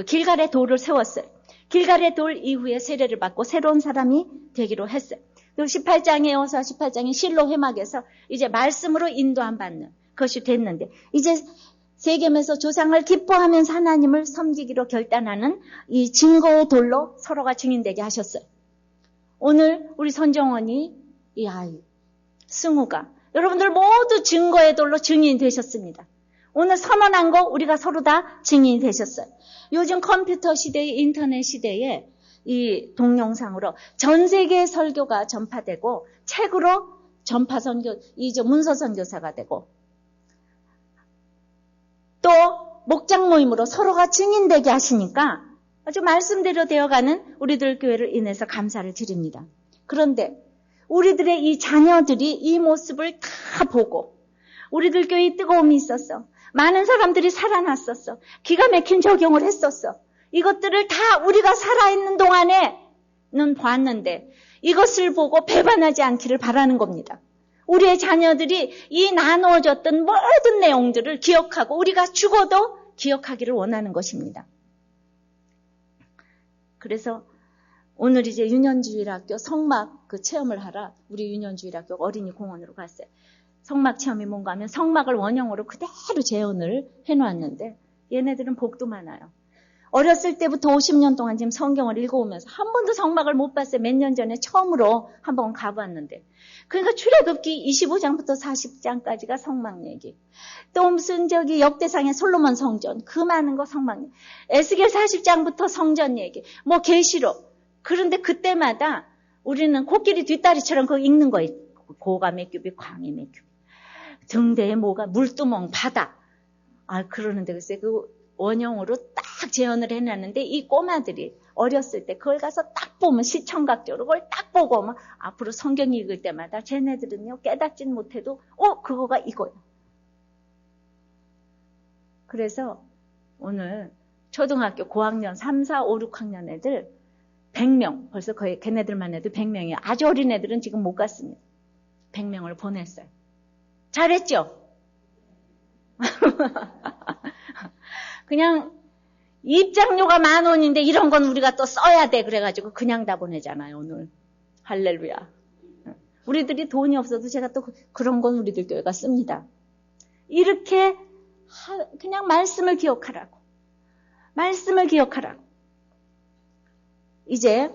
길갈의 돌을 세웠어요. 길갈의 돌 이후에 세례를 받고 새로운 사람이 되기로 했어요. 그리고 18장에 여호수아 18장에 실로 회막에서 이제 말씀으로 인도함 받는 것이 됐는데, 이제 세겜에서 조상을 기뻐하면서 하나님을 섬기기로 결단하는 이 증거의 돌로 서로가 증인되게 하셨어요. 오늘 우리 선정원이 이 아이 승우가 여러분들 모두 증거의 돌로 증인이 되셨습니다. 오늘 선언한 거 우리가 서로 다 증인이 되셨어요. 요즘 컴퓨터 시대의 인터넷 시대에 이 동영상으로 전 세계의 설교가 전파되고 책으로 전파 선교, 문서 선교사가 되고 또 목장 모임으로 서로가 증인되게 하시니까 아주 말씀대로 되어가는 우리들 교회를 인해서 감사를 드립니다. 그런데 우리들의 이 자녀들이 이 모습을 다 보고 우리들 교회에 뜨거움이 있었어. 많은 사람들이 살아났었어. 기가 막힌 적용을 했었어. 이것들을 다 우리가 살아있는 동안에는 봤는데 이것을 보고 배반하지 않기를 바라는 겁니다. 우리의 자녀들이 이 나누어졌던 모든 내용들을 기억하고 우리가 죽어도 기억하기를 원하는 것입니다. 그래서 오늘 이제 유년주일학교 성막 그 체험을 하러 우리 유년주일학교 어린이 공원으로 갔어요. 성막 체험이 뭔가 하면 성막을 원형으로 그대로 재현을 해놓았는데 얘네들은 복도 많아요. 어렸을 때부터 50년 동안 지금 성경을 읽어오면서 한 번도 성막을 못 봤어요. 몇 년 전에 처음으로 한번 가봤는데. 그러니까 출애굽기 25장부터 40장까지가 성막 얘기. 또 무슨 역대상의 솔로몬 성전, 그 많은 거 성막 얘기. 에스겔 40장부터 성전 얘기. 뭐 계시록. 그런데 그때마다 우리는 코끼리 뒷다리처럼 그거 읽는 거 있고 고가 몇 규빗, 광이 몇 규빗. 등대에 뭐가 물두멍, 바다. 그러는데 글쎄 그 원형으로 딱 재현을 해놨는데 이 꼬마들이 어렸을 때 그걸 가서 딱 보면 시청각적으로 그걸 딱 보고 막 앞으로 성경 읽을 때마다 쟤네들은요 깨닫진 못해도 그거가 이거야. 그래서 오늘 초등학교 고학년 3, 4, 5, 6학년 애들 100명 벌써 거의 걔네들만 해도 100명이에요. 아주 어린 애들은 지금 못 갔습니다. 100명을 보냈어요. 잘했죠? 그냥 입장료가 10,000원인데 이런 건 우리가 또 써야 돼 그래가지고 그냥 다 보내잖아요 오늘. 할렐루야. 우리들이 돈이 없어도 제가 또 그런 건 우리들 교회가 씁니다. 이렇게 그냥 말씀을 기억하라고. 말씀을 기억하라고. 이제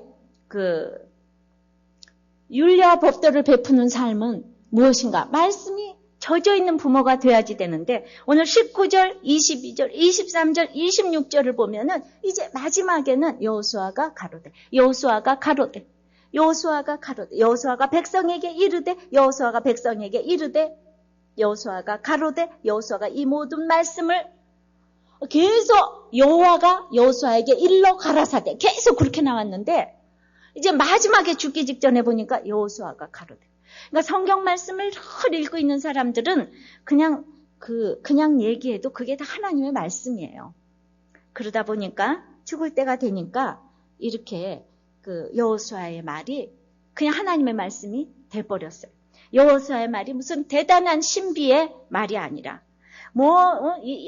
율례와 법도를 베푸는 삶은 무엇인가? 말씀이 젖어 있는 부모가 돼야지 되는데 오늘 19절, 22절, 23절, 26절을 보면은 이제 마지막에는 여호수아가 가로되 여호수아가 백성에게 이르되 여호수아가 가로되 여호수아가 이 모든 말씀을 계속 여호와가 여호수아에게 일러 가라사대 계속 그렇게 나왔는데 이제 마지막에 죽기 직전에 보니까 여호수아가 가로되. 그러니까 성경 말씀을 늘 읽고 있는 사람들은 그냥 얘기해도 그게 다 하나님의 말씀이에요. 그러다 보니까 죽을 때가 되니까 이렇게 여호수아의 말이 그냥 하나님의 말씀이 돼버렸어요. 여호수아의 말이 무슨 대단한 신비의 말이 아니라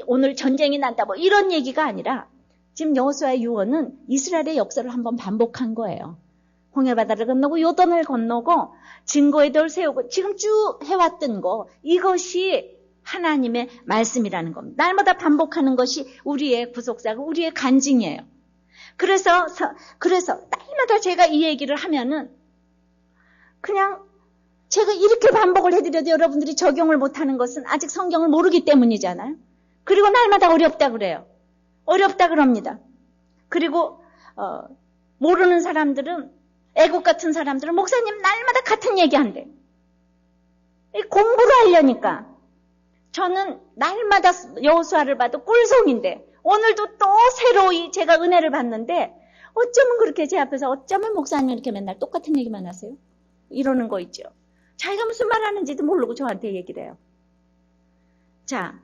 오늘 전쟁이 난다 이런 얘기가 아니라 지금 여호수아의 유언은 이스라엘의 역사를 한번 반복한 거예요. 홍해바다를 건너고 요단을 건너고 증거의 돌 세우고 지금 쭉 해왔던 거 이것이 하나님의 말씀이라는 겁니다. 날마다 반복하는 것이 우리의 구속사고 우리의 간증이에요. 그래서 날마다 제가 이 얘기를 하면은 그냥 제가 이렇게 반복을 해드려도 여러분들이 적용을 못하는 것은 아직 성경을 모르기 때문이잖아요. 그리고 날마다 어렵다 그래요. 어렵다 그럽니다. 그리고 모르는 사람들은 애국 같은 사람들은 목사님 날마다 같은 얘기한대. 공부를 하려니까. 저는 날마다 여호수아를 봐도 꿀송인데 오늘도 또 새로이 제가 은혜를 받는데 어쩌면 그렇게 제 앞에서 어쩌면 목사님 이렇게 맨날 똑같은 얘기만 하세요? 이러는 거 있죠. 자기가 무슨 말 하는지도 모르고 저한테 얘기를 해요. 자,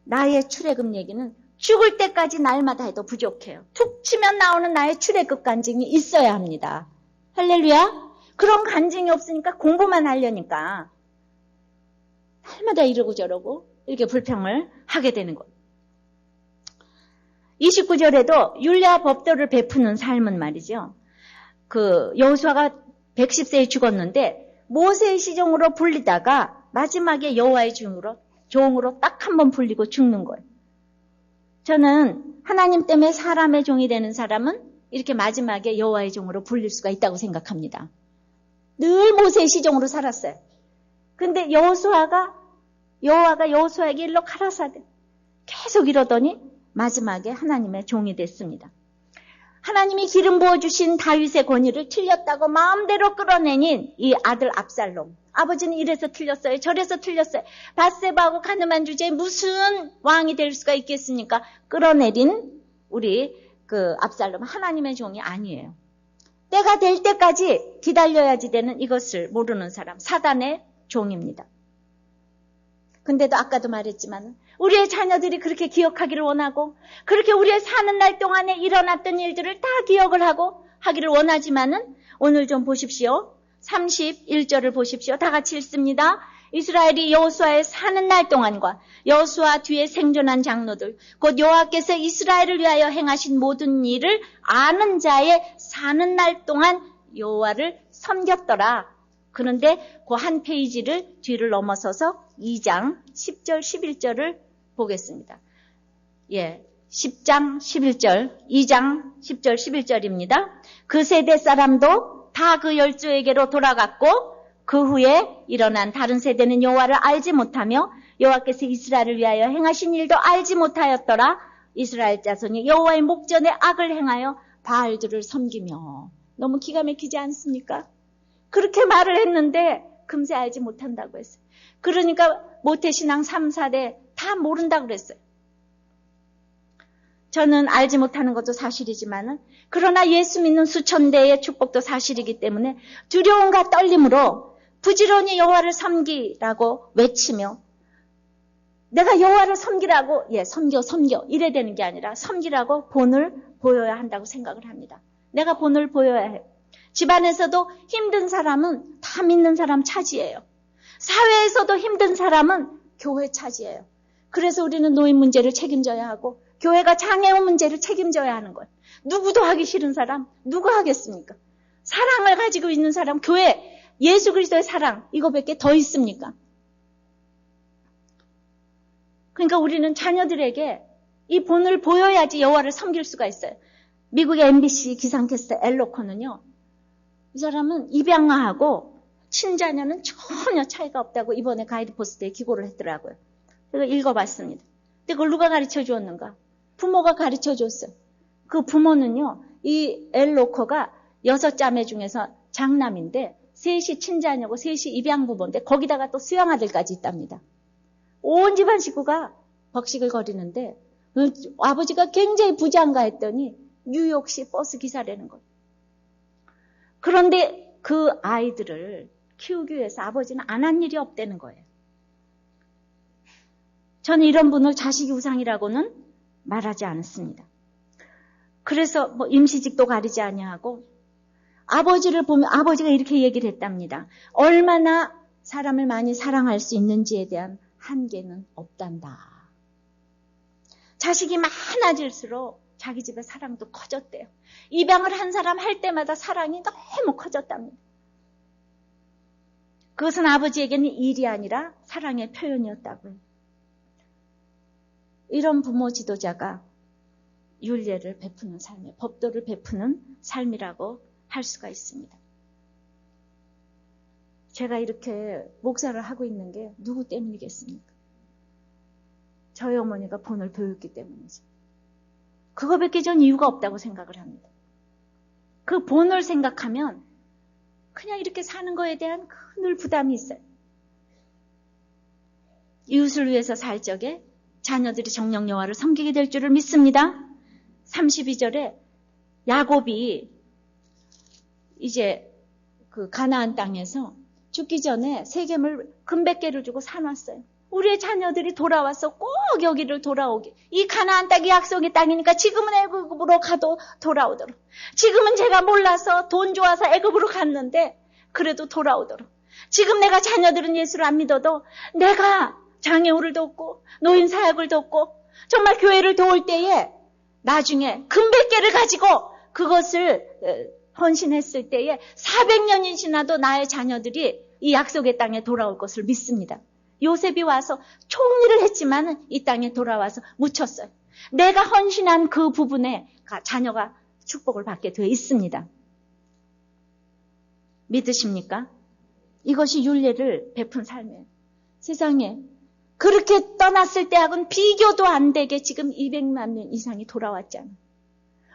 나의 출애굽 얘기는 죽을 때까지 날마다 해도 부족해요. 툭 치면 나오는 나의 출애굽 간증이 있어야 합니다. 할렐루야. 그런 간증이 없으니까 공부만 하려니까 날마다 이러고 저러고 이렇게 불평을 하게 되는 것. 29절에도 율례와 법도를 베푸는 삶은 말이죠. 여호수아가 110세에 죽었는데 모세의 시종으로 불리다가 마지막에 여호와의 종으로 딱 한 번 불리고 죽는 거예요. 저는 하나님 때문에 사람의 종이 되는 사람은 이렇게 마지막에 여호와의 종으로 불릴 수가 있다고 생각합니다. 늘 모세의 시종으로 살았어요. 근데 여호와가 여호수아에게 일러 가라사대 계속 이러더니 마지막에 하나님의 종이 됐습니다. 하나님이 기름 부어주신 다윗의 권위를 틀렸다고 마음대로 끌어내닌 이 아들 압살롬. 아버지는 이래서 틀렸어요. 저래서 틀렸어요. 밧세바하고 가늠한 주제에 무슨 왕이 될 수가 있겠습니까? 끌어내린 우리 압살롬은 하나님의 종이 아니에요. 때가 될 때까지 기다려야지 되는 이것을 모르는 사람, 사단의 종입니다. 근데도 아까도 말했지만 우리의 자녀들이 그렇게 기억하기를 원하고 그렇게 우리의 사는 날 동안에 일어났던 일들을 다 기억을 하고 하기를 원하지만은 오늘 좀 보십시오. 31절을 보십시오. 다 같이 읽습니다. 이스라엘이 여호수아의 사는 날 동안과 여호수아 뒤에 생존한 장로들 곧 여호와께서 이스라엘을 위하여 행하신 모든 일을 아는 자의 사는 날 동안 여호와를 섬겼더라. 그런데 그 한 페이지를 뒤를 넘어서서 2장 10절 11절을 보겠습니다. 10장 11절 2장 10절 11절입니다. 그 세대 사람도 다 그 열조에게로 돌아갔고 그 후에 일어난 다른 세대는 여호와를 알지 못하며 여호와께서 이스라엘을 위하여 행하신 일도 알지 못하였더라. 이스라엘 자손이 여호와의 목전에 악을 행하여 바알들을 섬기며. 너무 기가 막히지 않습니까? 그렇게 말을 했는데 금세 알지 못한다고 했어요. 그러니까 모태신앙 3, 4대 다 모른다고 그랬어요. 저는 알지 못하는 것도 사실이지만 그러나 예수 믿는 수천 대의 축복도 사실이기 때문에 두려움과 떨림으로 부지런히 여호와를 섬기라고 외치며 내가 여호와를 섬기라고 섬겨 이래 되는 게 아니라 섬기라고 본을 보여야 한다고 생각을 합니다. 내가 본을 보여야 해요. 집안에서도 힘든 사람은 다 믿는 사람 차지예요. 사회에서도 힘든 사람은 교회 차지예요. 그래서 우리는 노인 문제를 책임져야 하고 교회가 장애인 문제를 책임져야 하는 거예요. 누구도 하기 싫은 사람 누가 하겠습니까? 사랑을 가지고 있는 사람 교회 예수 그리스도의 사랑 이거밖에 더 있습니까? 그러니까 우리는 자녀들에게 이 본을 보여야지 여호와를 섬길 수가 있어요. 미국의 MBC 기상캐스터 엘로코는요. 이 사람은 입양아하고 친자녀는 전혀 차이가 없다고 이번에 가이드포스트에 기고를 했더라고요. 제가 읽어봤습니다. 근데 그걸 누가 가르쳐 주었는가? 부모가 가르쳐 줬어요. 그 부모는요. 이 엘로커가 6자매 중에서 장남인데 셋이 친자녀고 셋이 입양부모인데 거기다가 또 수양아들까지 있답니다. 온 집안 식구가 벅식을 거리는데 아버지가 굉장히 부자인가 했더니 뉴욕시 버스 기사라는 거예요. 그런데 그 아이들을 키우기 위해서 아버지는 안 한 일이 없다는 거예요. 저는 이런 분을 자식이 우상이라고는 말하지 않습니다. 그래서 임시직도 가리지 아니하고 아버지를 보면 아버지가 이렇게 얘기를 했답니다. 얼마나 사람을 많이 사랑할 수 있는지에 대한 한계는 없단다. 자식이 많아질수록 자기 집의 사랑도 커졌대요. 입양을 한 사람 할 때마다 사랑이 너무 커졌답니다. 그것은 아버지에게는 일이 아니라 사랑의 표현이었다고요. 이런 부모 지도자가 율례를 베푸는 삶이에요. 법도를 베푸는 삶이라고 할 수가 있습니다. 제가 이렇게 목사를 하고 있는 게 누구 때문이겠습니까? 저희 어머니가 본을 배웠기 때문이죠. 그거밖에 전 이유가 없다고 생각을 합니다. 그 본을 생각하면 그냥 이렇게 사는 거에 대한 늘 부담이 있어요. 이웃을 위해서 살 적에 자녀들이 정녕 여호와를 섬기게 될 줄을 믿습니다. 32절에 야곱이 이제 그 가나안 땅에서 죽기 전에 세겜을 금 100개를 주고 사놨어요. 우리의 자녀들이 돌아와서 꼭 여기를 돌아오게. 이 가나안 땅이 약속의 땅이니까 지금은 애굽으로 가도 돌아오도록. 지금은 제가 몰라서 돈 좋아서 애굽으로 갔는데 그래도 돌아오도록. 지금 내가 자녀들은 예수를 안 믿어도 내가 장애우를 돕고 노인 사역을 돕고 정말 교회를 도울 때에 나중에 금 100개를 가지고 그것을 헌신했을 때에 400년이 지나도 나의 자녀들이 이 약속의 땅에 돌아올 것을 믿습니다. 요셉이 와서 총리를 했지만 이 땅에 돌아와서 묻혔어요. 내가 헌신한 그 부분에 자녀가 축복을 받게 되어 있습니다. 믿으십니까? 이것이 율례를 베푼 삶이에요. 세상에 그렇게 떠났을 때하고는 비교도 안 되게 지금 200만 명 이상이 돌아왔잖아요.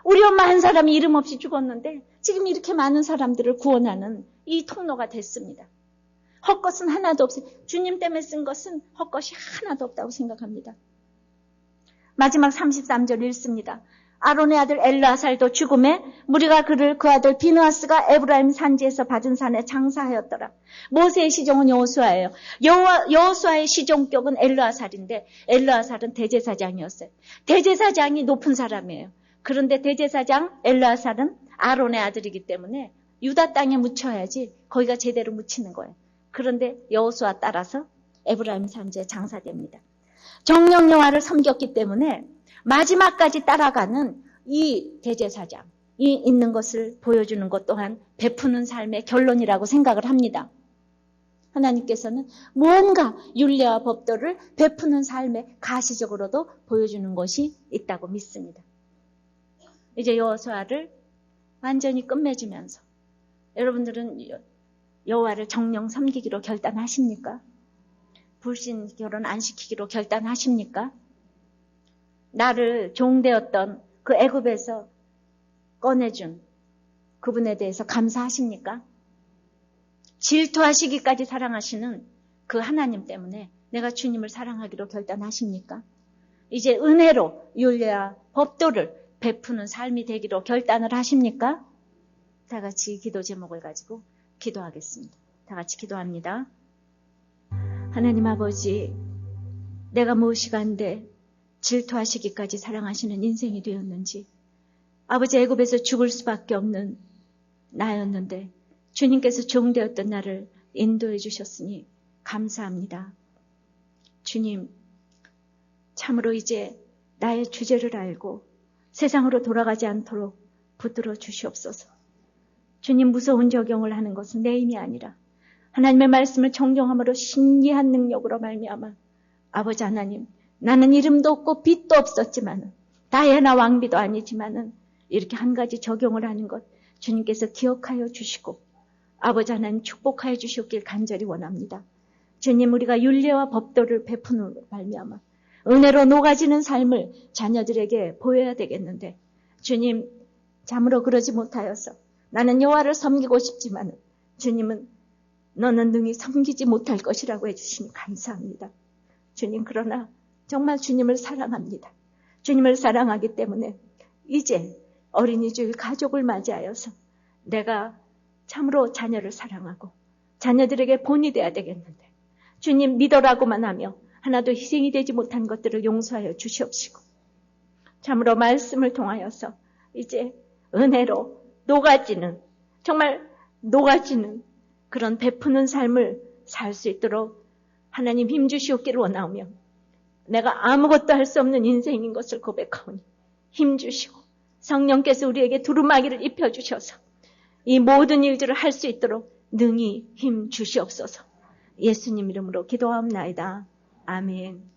우리 엄마 한 사람이 이름 없이 죽었는데 지금 이렇게 많은 사람들을 구원하는 이 통로가 됐습니다. 헛것은 하나도 없어요. 주님 때문에 쓴 것은 헛것이 하나도 없다고 생각합니다. 마지막 33절 읽습니다. 아론의 아들 엘르아살도 죽음에 무리가 그를 그 아들 비느하스가 에브라임 산지에서 받은 산에 장사하였더라. 모세의 시종은 여호수아예요. 여호수아의 시종격은 엘르아살인데 엘르아살은 대제사장이었어요. 대제사장이 높은 사람이에요. 그런데 대제사장 엘르아살은 아론의 아들이기 때문에 유다 땅에 묻혀야지 거기가 제대로 묻히는 거예요. 그런데 여호수아 따라서 에브라임 산지에 장사됩니다. 정령 여호와를 섬겼기 때문에 마지막까지 따라가는 이 대제사장이 있는 것을 보여주는 것 또한 베푸는 삶의 결론이라고 생각을 합니다. 하나님께서는 무언가 율례와 법도를 베푸는 삶의 가시적으로도 보여주는 것이 있다고 믿습니다. 이제 여호수아를 완전히 끝맺으면서 여러분들은 여호와를 정령 섬기기로 결단하십니까? 불신 결혼 안 시키기로 결단하십니까? 나를 종되었던 그 애굽에서 꺼내준 그분에 대해서 감사하십니까? 질투하시기까지 사랑하시는 그 하나님 때문에 내가 주님을 사랑하기로 결단하십니까? 이제 은혜로 율례와 법도를 베푸는 삶이 되기로 결단을 하십니까? 다 같이 기도 제목을 가지고 기도하겠습니다. 다 같이 기도합니다. 하나님 아버지, 내가 무엇이간데 질투하시기까지 사랑하시는 인생이 되었는지, 아버지 애굽에서 죽을 수밖에 없는 나였는데 주님께서 종되었던 나를 인도해 주셨으니 감사합니다. 주님, 참으로 이제 나의 주제를 알고 세상으로 돌아가지 않도록 붙들어 주시옵소서. 주님, 무서운 적용을 하는 것은 내 힘이 아니라 하나님의 말씀을 정정함으로 신기한 능력으로 말미암아 아버지 하나님, 나는 이름도 없고 빚도 없었지만은 다이애나 왕비도 아니지만은 이렇게 한 가지 적용을 하는 것 주님께서 기억하여 주시고 아버지 하나님 축복하여 주시옵길 간절히 원합니다. 주님, 우리가 율례와 법도를 베푸는 말미암아 은혜로 녹아지는 삶을 자녀들에게 보여야 되겠는데 주님, 참으로 그러지 못하여서 나는 여호와를 섬기고 싶지만 주님은 너는 능히 섬기지 못할 것이라고 해주시니 감사합니다. 주님, 그러나 정말 주님을 사랑합니다. 주님을 사랑하기 때문에 이제 어린이 주일 가족을 맞이하여서 내가 참으로 자녀를 사랑하고 자녀들에게 본이 돼야 되겠는데 주님 믿어라고만 하며 하나도 희생이 되지 못한 것들을 용서하여 주시옵시고 참으로 말씀을 통하여서 이제 은혜로 녹아지는, 정말 녹아지는 그런 베푸는 삶을 살 수 있도록 하나님 힘주시옵기를 원하오며 내가 아무것도 할 수 없는 인생인 것을 고백하오니 힘주시고 성령께서 우리에게 두루마기를 입혀주셔서 이 모든 일들을 할 수 있도록 능히 힘주시옵소서. 예수님 이름으로 기도하옵나이다. 아멘.